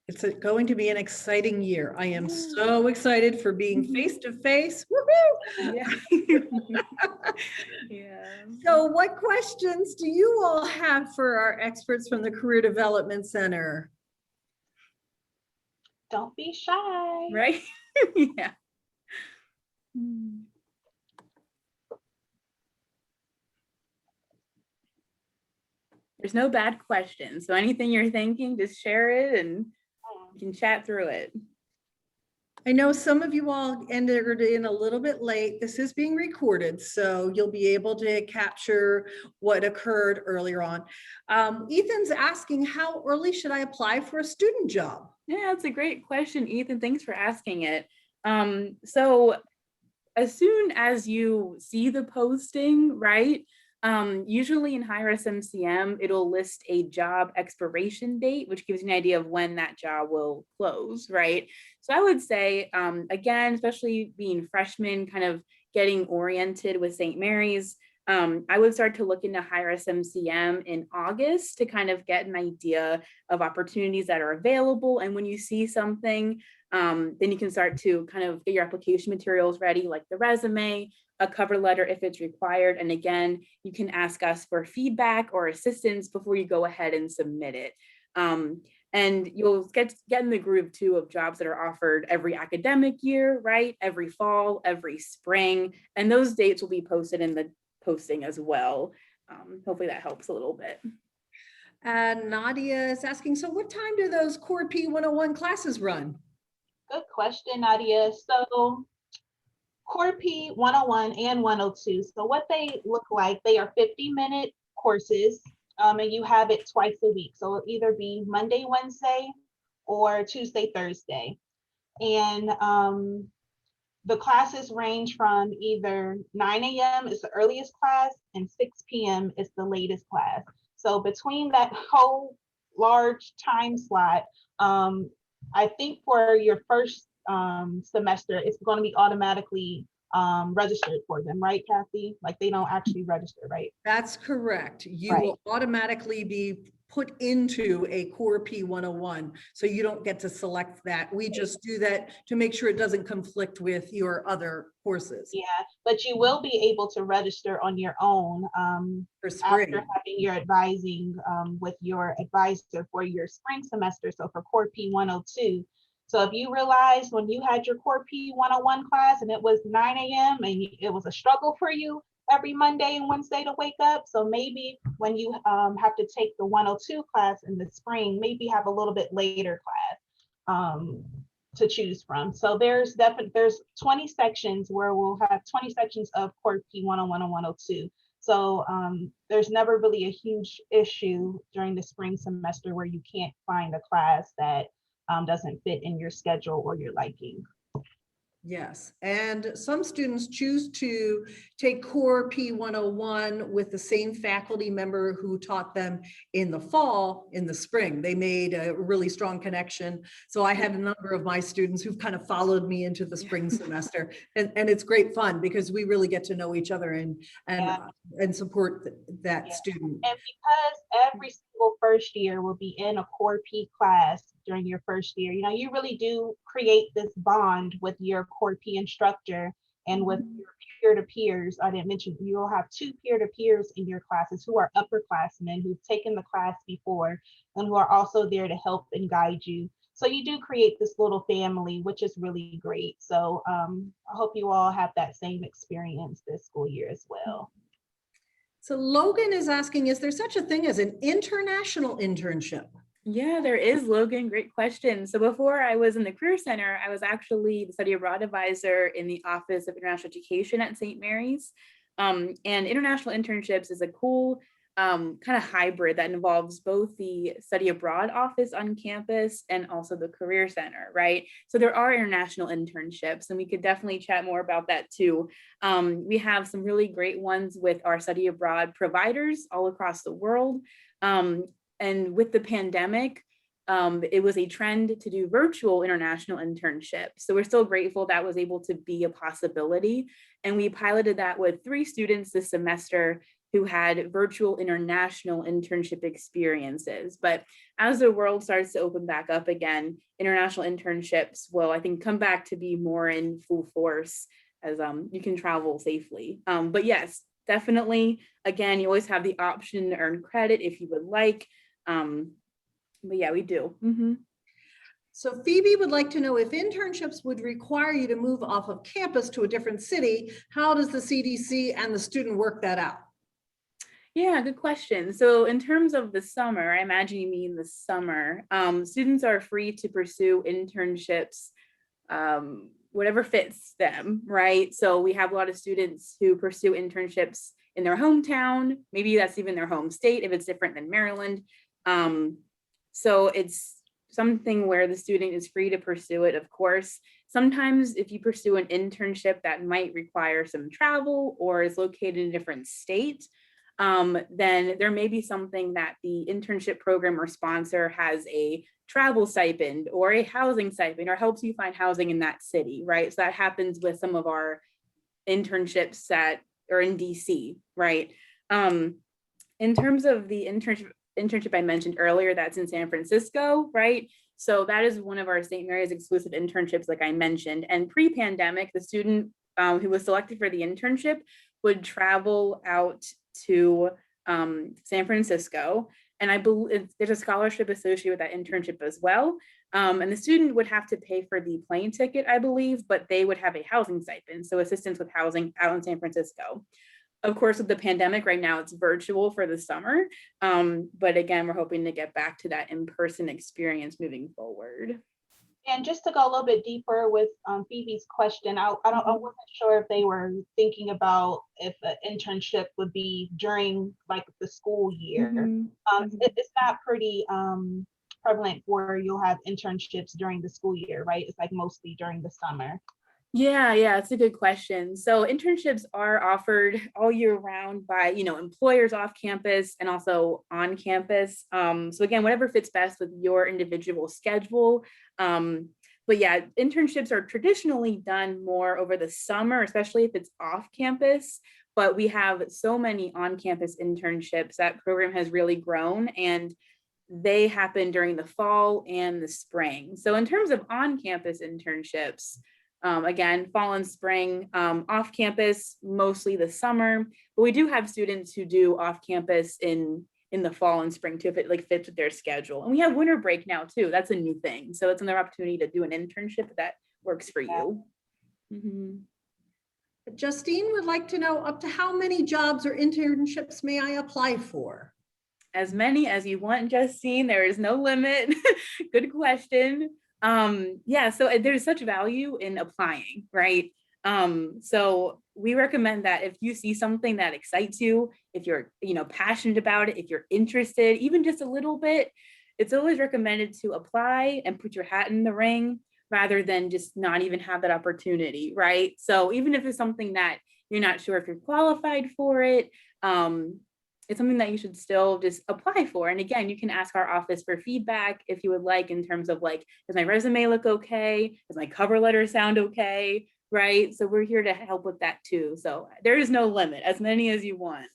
Speaker 1: It's going to be an exciting year. I am so excited for being face-to-face. Woohoo!
Speaker 3: Yeah. Yeah.
Speaker 1: So what questions do you all have for our experts from the Career Development Center?
Speaker 2: Don't be shy.
Speaker 3: Right? Yeah. There's no bad questions. So anything you're thinking, just share it and you can chat through it.
Speaker 1: I know some of you all entered in a little bit late. This is being recorded, so you'll be able to capture what occurred earlier on. Ethan's asking, how early should I apply for a student job?
Speaker 3: Yeah, that's a great question, Ethan. Thanks for asking it. So as soon as you see the posting, right? Usually in higher Smcm, it'll list a job expiration date, which gives you an idea of when that job will close, right? So I would say, again, especially being freshmen, kind of getting oriented with St. Mary's, I would start to look into higher Smcm in August to kind of get an idea of opportunities that are available. And when you see something, then you can start to kind of get your application materials ready, like the resume, a cover letter if it's required. And again, you can ask us for feedback or assistance before you go ahead and submit it. And you'll get in the groove too of jobs that are offered every academic year, right? Every fall, every spring. And those dates will be posted in the posting as well. Hopefully that helps a little bit.
Speaker 1: And Nadia is asking, so what time do those Core P 101 classes run?
Speaker 2: Good question, Nadia. So Core P 101 and 102. So what they look like, they are 50-minute courses, and you have it twice a week. So it'll either be Monday, Wednesday, or Tuesday, Thursday. And the classes range from either 9 a.m. is the earliest class and 6 p.m. is the latest class. So between that whole large time slot, I think for your first semester, it's going to be automatically registered for them, right, Kathy? Like they don't actually register, right?
Speaker 1: That's correct. You
Speaker 2: Right.
Speaker 1: will automatically be put into a core P101. So you don't get to select that. We just do that to make sure it doesn't conflict with your other courses.
Speaker 2: Yeah, but you will be able to register on your own
Speaker 1: For
Speaker 2: after
Speaker 1: spring.
Speaker 2: having your advising with your advisor for your spring semester. So for core P102. So if you realize when you had your core P101 class and it was 9 a.m. and it was a struggle for you every Monday and Wednesday to wake up. So maybe when you have to take the 102 class in the spring, maybe have a little bit later class to choose from. So there's 20 sections where we'll have 20 sections of core P101 and 102. So there's never really a huge issue during the spring semester where you can't find a class that doesn't fit in your schedule or your liking.
Speaker 1: Yes, and some students choose to take core P101 with the same faculty member who taught them in the fall, in the spring. They made a really strong connection. So I had a number of my students who've kind of followed me into the spring semester, and it's great fun because we really get to know each other and support that student.
Speaker 2: And because every single first year will be in a core P class during your first year, you know, you really do create this bond with your core P instructor and with your peer-to-peers. I didn't mention you will have 2 peer-to-peers in your classes who are upperclassmen who've taken the class before and who are also there to help and guide you. So you do create this little family, which is really great. So I hope you all have that same experience this school year as well.
Speaker 1: So Logan is asking, is there such a thing as an international internship?
Speaker 3: Yeah, there is, Logan. Great question. So before I was in the Career Center, I was actually the study abroad advisor in the Office of International Education at St. Mary's. And international internships is a cool kind of hybrid that involves both the study abroad office on campus and also the Career Center, right? So there are international internships, and we could definitely chat more about that too. We have some really great ones with our study abroad providers all across the world. And with the pandemic, it was a trend to do virtual international internships. So we're still grateful that was able to be a possibility. And we piloted that with 3 students this semester who had virtual international internship experiences. But as the world starts to open back up again, international internships will, I think, come back to be more in full force as you can travel safely. But yes, definitely, again, you always have the option to earn credit if you would like. But yeah, we do. Mm-hmm.
Speaker 1: So Phoebe would like to know if internships would require you to move off of campus to a different city. How does the CDC and the student work that out?
Speaker 3: Yeah, good question. So in terms of the summer, I imagine you mean the summer, students are free to pursue internships, whatever fits them, right? So we have a lot of students who pursue internships in their hometown. Maybe that's even their home state if it's different than Maryland. So it's something where the student is free to pursue it, of course. Sometimes if you pursue an internship that might require some travel or is located in a different state, then there may be something that the internship program or sponsor has a travel stipend or a housing stipend or helps you find housing in that city, right? So that happens with some of our internships that are in DC, right? In terms of the internship I mentioned earlier, that's in San Francisco, right? So that is one of our St. Mary's exclusive internships, like I mentioned. And pre-pandemic, the student who was selected for the internship would travel out to San Francisco. And I believe there's a scholarship associated with that internship as well. And the student would have to pay for the plane ticket, I believe, but they would have a housing stipend. So assistance with housing out in San Francisco. Of course, with the pandemic right now, it's virtual for the summer. But again, we're hoping to get back to that in-person experience moving forward.
Speaker 2: And just to go a little bit deeper with Phoebe's question, I wasn't sure if they were thinking about if an internship would be during like the school year. It's not pretty prevalent where you'll have internships during the school year, right? It's like mostly during the summer.
Speaker 3: Yeah, it's a good question. So internships are offered all year round by, employers off campus and also on campus. So again, whatever fits best with your individual schedule. But yeah, internships are traditionally done more over the summer, especially if it's off campus. But we have so many on-campus internships that program has really grown. And they happen during the fall and the spring. So in terms of on-campus internships, again, fall and spring, off campus, mostly the summer, but we do have students who do off campus in the fall and spring too, if it like fits with their schedule. And we have winter break now too. That's a new thing. So it's another opportunity to do an internship if that works for you. Mm-hmm.
Speaker 1: Justine would like to know, up to how many jobs or internships may I apply for?
Speaker 3: As many as you want, Justine. There is no limit. Good question. Yeah, so there's such value in applying, right? So we recommend that if you see something that excites you, if you're, passionate about it, if you're interested, even just a little bit, it's always recommended to apply and put your hat in the ring rather than just not even have that opportunity, right? So even if it's something that you're not sure if you're qualified for it, it's something that you should still just apply for. And again, you can ask our office for feedback if you would like, in terms of like, does my resume look okay? Does my cover letter sound okay? Right? So we're here to help with that too. So there is no limit, as many as you want.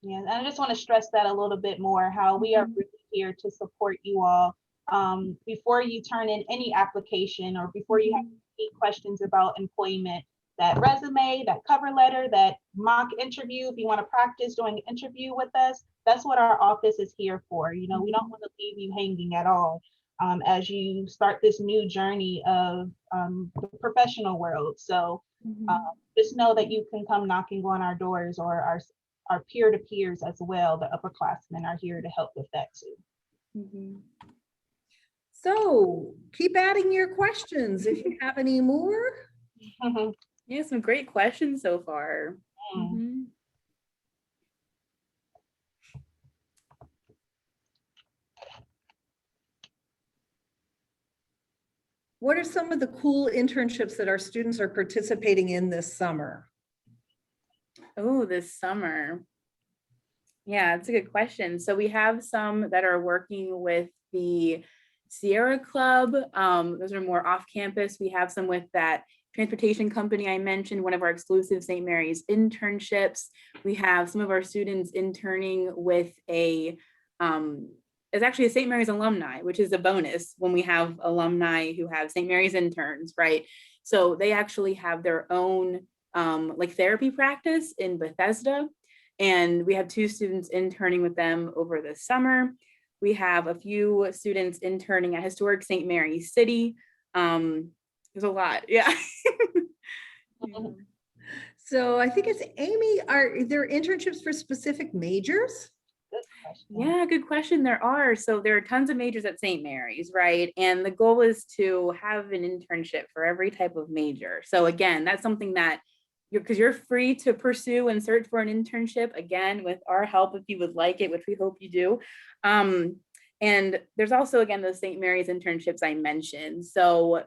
Speaker 2: Yeah, and I just want to stress that a little bit more, how we are really here to support you all. Before you turn in any application or before you have any questions about employment, that resume, that cover letter, that mock interview, if you want to practice doing an interview with us, that's what our office is here for. We don't want to leave you hanging at all as you start this new journey of the professional world. So just know that you can come knocking on our doors, or our peer-to-peers as well. The upperclassmen are here to help with that too.
Speaker 1: So keep adding your questions if you have any more.
Speaker 3: Yeah, some great questions so far.
Speaker 1: What are some of the cool internships that our students are participating in this summer?
Speaker 3: Oh, this summer. Yeah, it's a good question. So we have some that are working with the Sierra Club. Those are more off campus. We have some with that transportation company I mentioned, one of our exclusive St. Mary's internships. We have some of our students interning with it's actually a St. Mary's alumni, which is a bonus when we have alumni who have St. Mary's interns, right? So they actually have their own like therapy practice in Bethesda. And we have 2 students interning with them over the summer. We have a few students interning at historic St. Mary's City. There's a lot, yeah.
Speaker 1: So I think it's Amy, are there internships for specific majors?
Speaker 3: Yeah, good question. There are. So there are tons of majors at St. Mary's, right? And the goal is to have an internship for every type of major. So again, that's something that because you're free to pursue and search for an internship, again, with our help if you would like it, which we hope you do. And there's also, again, those St. Mary's internships I mentioned. So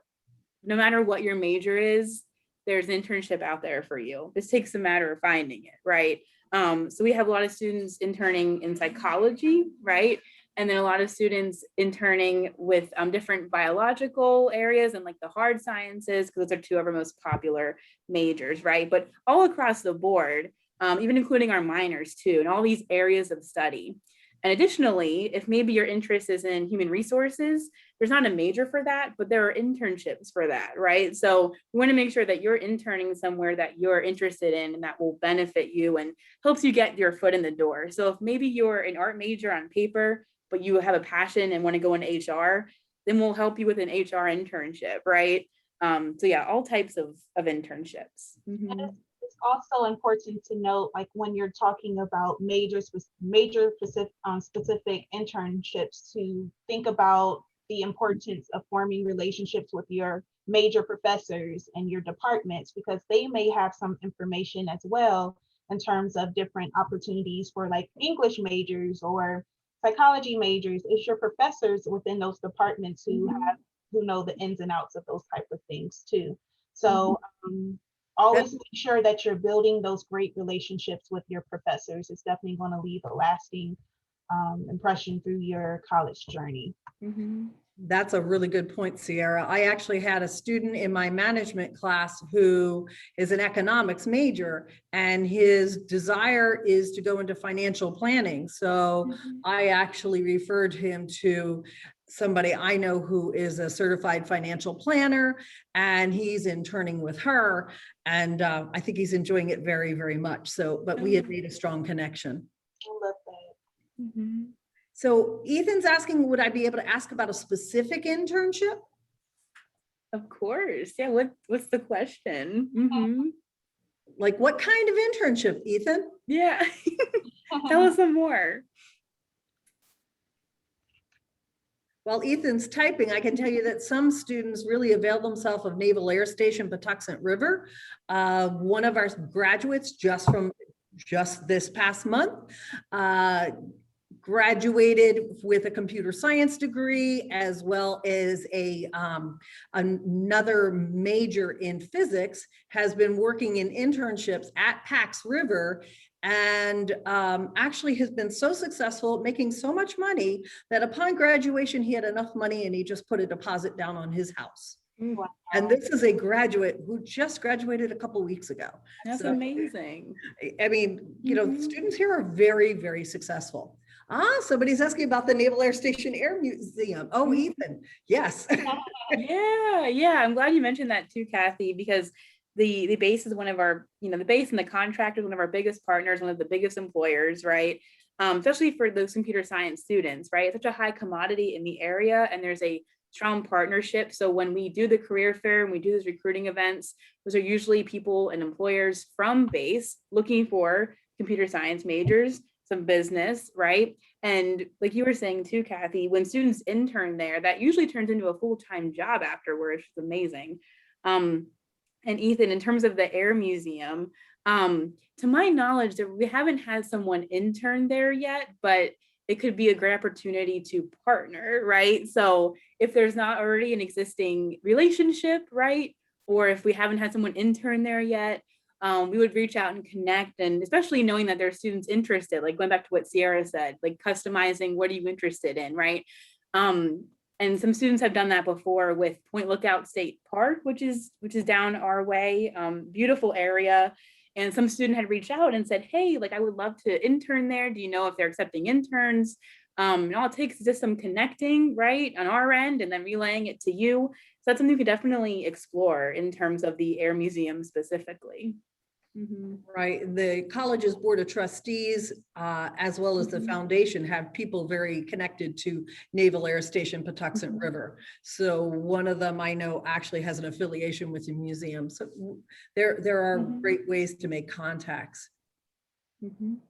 Speaker 3: no matter what your major is, there's an internship out there for you. This takes a matter of finding it, right? So we have a lot of students interning in psychology, right? And then a lot of students interning with different biological areas and like the hard sciences, because those are 2 of our most popular majors, right? But all across the board, even including our minors too, and all these areas of study. And additionally, if maybe your interest is in human resources, there's not a major for that, but there are internships for that, right? So we want to make sure that you're interning somewhere that you're interested in and that will benefit you and helps you get your foot in the door. So if maybe you're an art major on paper, but you have a passion and want to go into HR, then we'll help you with an HR internship, right? So yeah, all types of internships.
Speaker 2: It's also important to note, like when you're talking about major specific internships, to think about the importance of forming relationships with your major professors and your departments, because they may have some information as well in terms of different opportunities for like English majors or psychology majors. It's your professors within those departments who know the ins and outs of those type of things too. So always make sure that you're building those great relationships with your professors. It's definitely going to leave a lasting impression through your college journey.
Speaker 1: That's a really good point, Sierra. I actually had a student in my management class who is an economics major, and his desire is to go into financial planning. So I actually referred him to somebody I know who is a certified financial planner, and he's interning with her. And I think he's enjoying it very, very much. So, but we had made a strong connection.
Speaker 2: I love that.
Speaker 3: Mhm.
Speaker 1: So Ethan's asking, would I be able to ask about a specific internship?
Speaker 3: Of course. Yeah. What's the question? Mhm.
Speaker 1: Like what kind of internship, Ethan?
Speaker 3: Yeah. Tell us some more.
Speaker 1: While Ethan's typing, I can tell you that some students really avail themselves of Naval Air Station Patuxent River. One of our graduates just this past month graduated with a computer science degree, as well as another major in physics, has been working in internships at Pax River, and actually has been so successful, making so much money, that upon graduation, he had enough money and he just put a deposit down on his house.
Speaker 2: Wow.
Speaker 1: And this is a graduate who just graduated a couple weeks ago.
Speaker 3: That's
Speaker 1: So,
Speaker 3: amazing.
Speaker 1: I mean, you know,
Speaker 3: Mhm.
Speaker 1: students here are very, very successful. Somebody's asking about the Naval Air Station Air Museum. Oh,
Speaker 3: Mhm.
Speaker 1: Ethan, yes.
Speaker 3: Yeah. I'm glad you mentioned that too, Kathy, because the base is one of our, the base and the contractor is one of our biggest partners, one of the biggest employers, right? Especially for those computer science students, right? It's such a high commodity in the area, and there's a strong partnership. So when we do the career fair and we do those recruiting events, those are usually people and employers from base looking for computer science majors, some business, right? And like you were saying too, Kathy, when students intern there, that usually turns into a full-time job afterwards, which is amazing. And Ethan, in terms of the Air Museum, to my knowledge, we haven't had someone intern there yet, but it could be a great opportunity to partner, right? So if there's not already an existing relationship, right? Or if we haven't had someone intern there yet, we would reach out and connect, and especially knowing that there are students interested, like going back to what Sierra said, like customizing, what are you interested in, right? And some students have done that before with Point Lookout State Park, which is down our way, beautiful area. And some student had reached out and said, hey, like I would love to intern there. Do you know if they're accepting interns? And all it takes is just some connecting, right, on our end, and then relaying it to you. So that's something you could definitely explore in terms of the Air Museum specifically. Mhm.
Speaker 1: Right. The college's board of trustees, as well as the
Speaker 3: Mhm.
Speaker 1: foundation, have people very connected to Naval Air Station Patuxent
Speaker 3: Mhm.
Speaker 1: River. So one of them I know actually has an affiliation with the museum. So there are
Speaker 3: Mhm.
Speaker 1: great ways to make contacts.
Speaker 3: Mhm.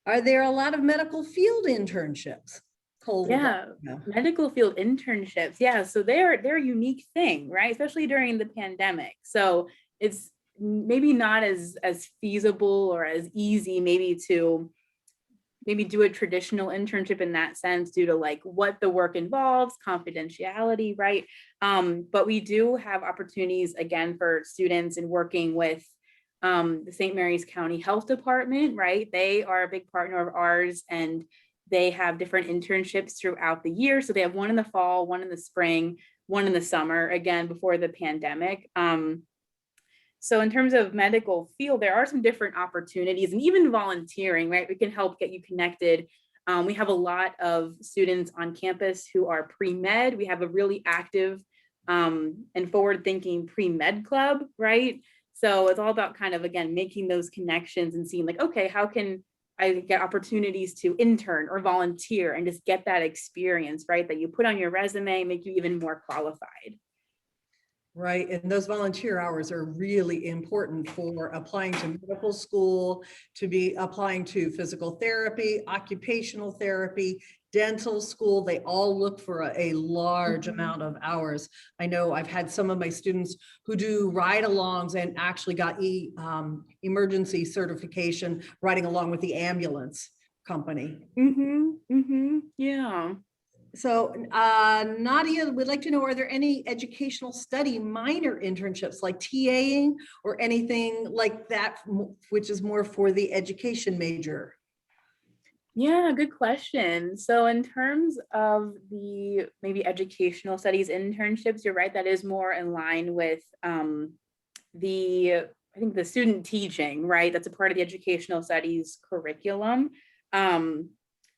Speaker 1: Are there a lot of medical field internships? Cole would like
Speaker 3: Yeah,
Speaker 1: to know.
Speaker 3: medical field internships. Yeah, so they're a unique thing, right? Especially during the pandemic. So it's maybe not as feasible or as easy maybe to maybe do a traditional internship in that sense due to like what the work involves, confidentiality, right? But we do have opportunities again for students in working with the St. Mary's County Health Department, right? They are a big partner of ours, and they have different internships throughout the year. So they have one in the fall, one in the spring, one in the summer, again, before the pandemic. So in terms of medical field, there are some different opportunities, and even volunteering, right? We can help get you connected. We have a lot of students on campus who are pre-med. We have a really active and forward-thinking pre-med club, right? So it's all about kind of, again, making those connections and seeing like, okay, how can I get opportunities to intern or volunteer and just get that experience, right? That you put on your resume, make you even more qualified.
Speaker 1: Right, and those volunteer hours are really important for applying to medical school, to be applying to physical therapy, occupational therapy, dental school. They all look for a large amount of hours. I know I've had some of my students who do ride-alongs and actually got emergency certification riding along with the ambulance company.
Speaker 3: Yeah.
Speaker 1: So Nadia would like to know, are there any educational study minor internships like TAing or anything like that, which is more for the education major?
Speaker 3: Yeah, good question. So in terms of the maybe educational studies internships, you're right, that is more in line with I think the student teaching, right? That's a part of the educational studies curriculum. Um,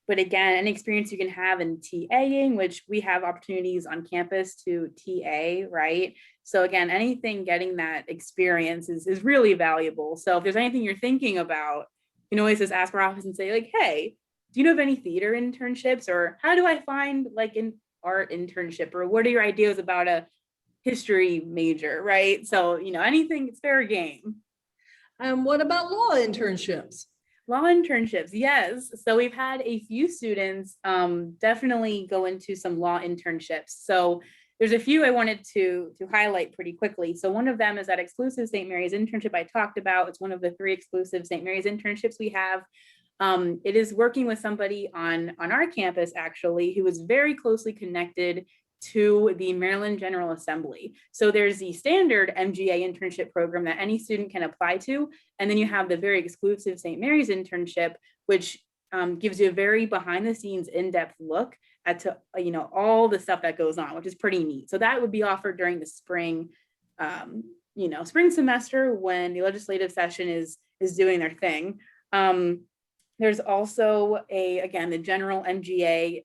Speaker 3: but again, any experience you can have in TAing, which we have opportunities on campus to TA, right? So again, anything getting that experience is really valuable. So if there's anything you're thinking about, you can always just ask our office and say like, hey, do you know of any theater internships, or how do I find like an art internship, or what are your ideas about a history major, right? So, anything, it's fair game.
Speaker 1: What about law internships?
Speaker 3: Law internships, yes. So we've had a few students definitely go into some law internships. So there's a few I wanted to highlight pretty quickly. So one of them is that exclusive St. Mary's internship I talked about. It's one of the 3 exclusive St. Mary's internships we have. It is working with somebody on our campus, actually, who is very closely connected to the Maryland General Assembly. So there's the standard MGA internship program that any student can apply to. And then you have the very exclusive St. Mary's internship, which gives you a very behind the scenes in-depth look at all the stuff that goes on, which is pretty neat. So that would be offered during the spring, spring semester when the legislative session is doing their thing. There's also the general MGA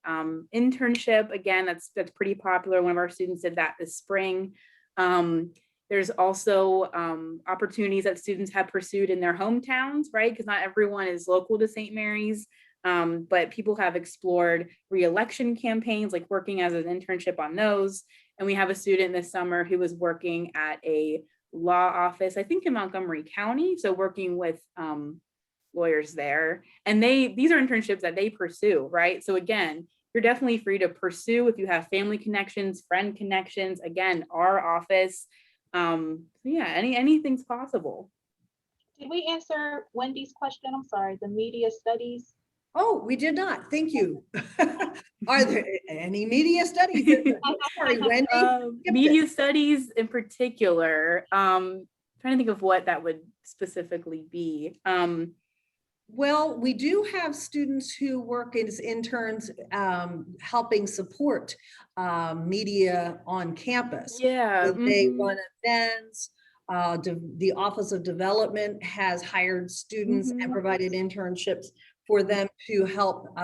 Speaker 3: internship. Again, that's pretty popular. One of our students did that this spring. There's also opportunities that students have pursued in their hometowns, right? Because not everyone is local to St. Mary's, but people have explored re-election campaigns, like working as an internship on those. And we have a student this summer who was working at a law office, I think in Montgomery County. So working with lawyers there, and these are internships that they pursue, right? So again, you're definitely free to pursue if you have family connections, friend connections. Again, our office, anything's possible.
Speaker 2: Did we answer Wendy's question? I'm sorry, the media studies.
Speaker 1: Oh, we did not. Thank you. Are there any media studies? Sorry, Wendy.
Speaker 3: Media studies in particular. Trying to think of what that would specifically be.
Speaker 1: Well, we do have students who work as interns helping support media on campus.
Speaker 3: Yeah.
Speaker 1: They run events. The Office of Development has hired students and provided internships for them to help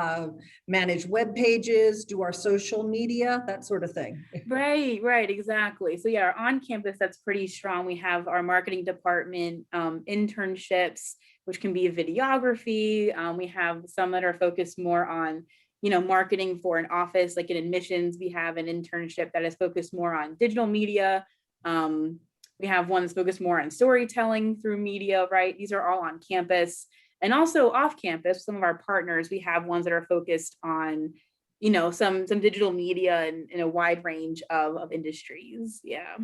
Speaker 1: manage web pages, do our social media, that sort of thing.
Speaker 3: Right, exactly. So yeah, on campus, that's pretty strong. We have our marketing department, internships, which can be videography. We have some that are focused more on, marketing for an office, like in admissions. We have an internship that is focused more on digital media. We have one that's focused more on storytelling through media, right? These are all on campus. And also off campus, some of our partners, we have ones that are focused on, some digital media in a wide range of industries. Yeah.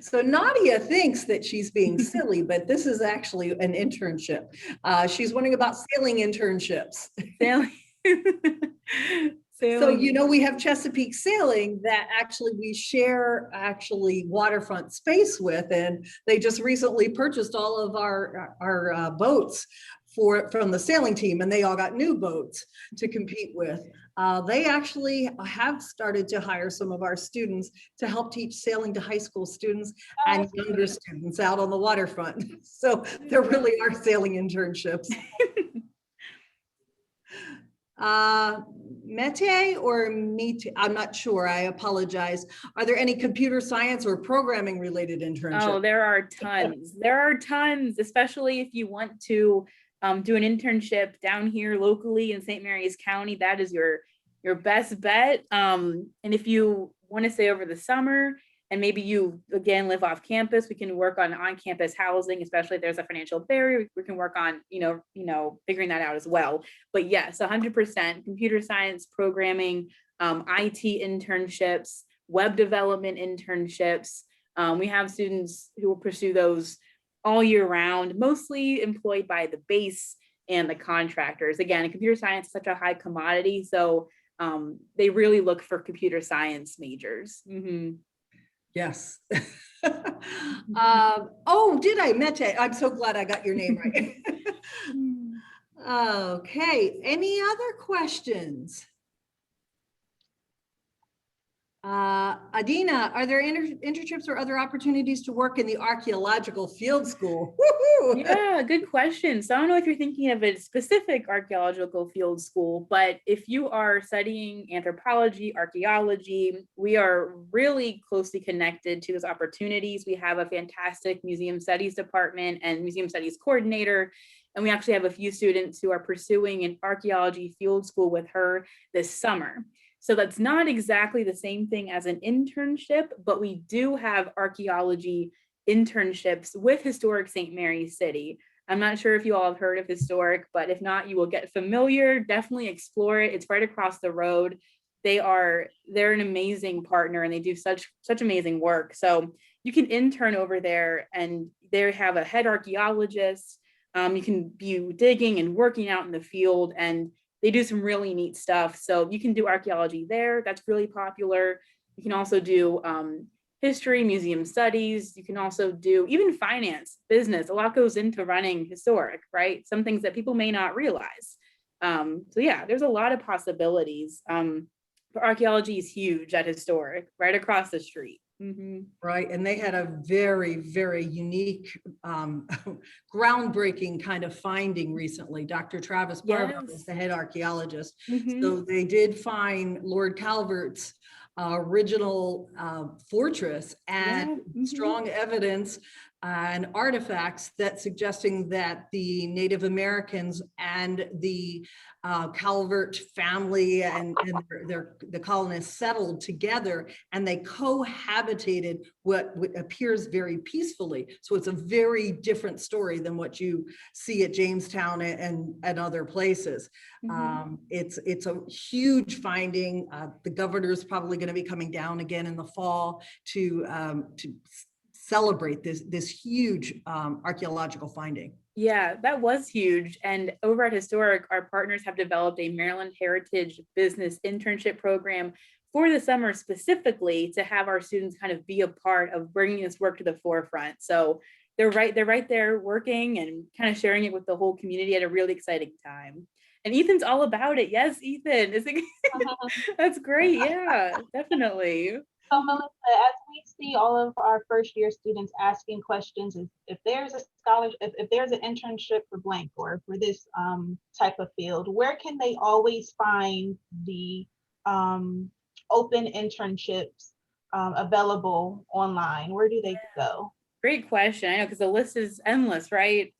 Speaker 1: So Nadia thinks that she's being silly, but this is actually an internship. She's wondering about sailing internships.
Speaker 3: Sailing.
Speaker 1: So, we have Chesapeake Sailing that actually we share waterfront space with, and they just recently purchased all of our boats from the sailing team, and they all got new boats to compete with. They actually have started to hire some of our students to help teach sailing to high school students and younger students out on the waterfront. So there really are sailing internships. Mete or Mete, I'm not sure, I apologize. Are there any computer science or programming related internships?
Speaker 3: Oh, there are tons. There are tons, especially if you want to do an internship down here locally in St. Mary's County. That is your best bet. And if you want to stay over the summer and maybe you again live off campus, we can work on campus housing, especially if there's a financial barrier. We can work on figuring that out as well. But yes, 100% computer science, programming, IT internships, web development internships. We have students who will pursue those all year round, mostly employed by the base and the contractors. Again, computer science is such a high commodity, so they really look for computer science majors. Mm-hmm.
Speaker 1: Yes. Did I? Mete. I'm so glad I got your name right. Okay, any other questions? Adina, are there internships or other opportunities to work in the archaeological field school? Woohoo!
Speaker 3: Yeah, good question. So I don't know if you're thinking of a specific archaeological field school, but if you are studying anthropology, archaeology, we are really closely connected to those opportunities. We have a fantastic museum studies department and museum studies coordinator. And we actually have a few students who are pursuing an archaeology field school with her this summer. So that's not exactly the same thing as an internship, but we do have archaeology internships with Historic St. Mary's City. I'm not sure if you all have heard of Historic, but if not, you will get familiar, definitely explore it. It's right across the road. They're an amazing partner and they do such amazing work. So you can intern over there and they have a head archaeologist. You can be digging and working out in the field, and they do some really neat stuff. So you can do archaeology there. That's really popular. You can also do history, museum studies. You can also do even finance, business. A lot goes into running Historic, right? Some things that people may not realize. So yeah, there's a lot of possibilities. But archaeology is huge at Historic, right across the street. Mm-hmm.
Speaker 1: Right, and they had a very, very unique, groundbreaking kind of finding recently. Dr. Travis Barber is the head archaeologist.
Speaker 3: Mm-hmm.
Speaker 1: So they did find Lord Calvert's original fortress and strong evidence and artifacts that suggesting that the Native Americans and the Calvert family and the colonists settled together and they cohabitated what appears very peacefully. So it's a very different story than what you see at Jamestown and other places. It's a huge finding. The governor is probably going to be coming down again in the fall to celebrate this huge archaeological finding.
Speaker 3: Yeah, that was huge. And over at Historic, our partners have developed a Maryland Heritage Business Internship program for the summer specifically to have our students kind of be a part of bringing this work to the forefront. So they're right there working and kind of sharing it with the whole community at a really exciting time. And Ethan's all about it. Yes, Ethan. That's great. Yeah, definitely.
Speaker 2: So Melissa, as we see all of our first year students asking questions, if there's a scholarship, if there's an internship for blank or for this type of field, where can they always find the open internships available online? Where do they go?
Speaker 3: Great question. I know, because the list is endless, right?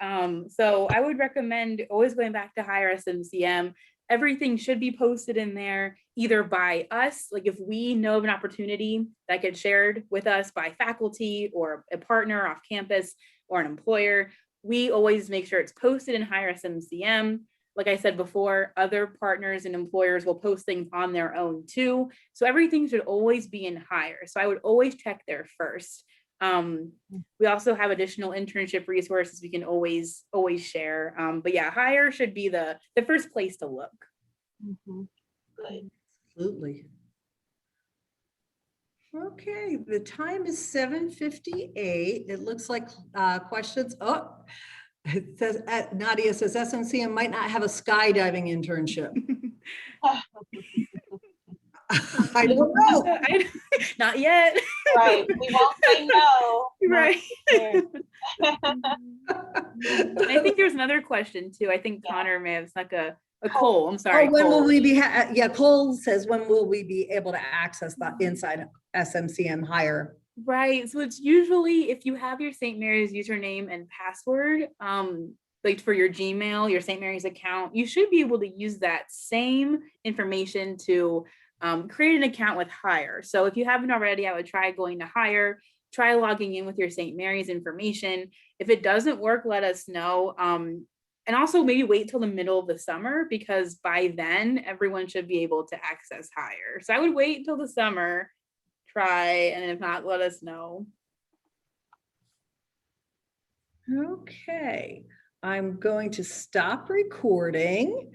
Speaker 3: So I would recommend always going back to Hire SMCM. Everything should be posted in there either by us, like if we know of an opportunity that gets shared with us by faculty or a partner off campus or an employer, we always make sure it's posted in Hire SMCM. Like I said before, other partners and employers will post things on their own too. So everything should always be in Hire. So I would always check there first. We also have additional internship resources we can always share. But yeah, Hire should be the first place to look.
Speaker 2: Good.
Speaker 1: Absolutely. Okay, the time is 7:58. It looks like questions. Oh, it says Nadia says SMCM might not have a skydiving internship. I don't know.
Speaker 3: Not yet.
Speaker 2: Right. We won't say no.
Speaker 3: Right. I think there's another question too. I think Connor may have snuck a Cole. I'm sorry.
Speaker 1: Oh, when
Speaker 3: Cole.
Speaker 1: will we be? Cole says, when will we be able to access the inside SMCM Hire?
Speaker 3: Right. So it's usually if you have your St. Mary's username and password, like for your Gmail, your St. Mary's account, you should be able to use that same information to create an account with Hire. So if you haven't already, I would try going to Hire, try logging in with your St. Mary's information. If it doesn't work, let us know. And also maybe wait till the middle of the summer, because by then everyone should be able to access Hire. So I would wait until the summer, try, and if not, let us know.
Speaker 1: Okay, I'm going to stop recording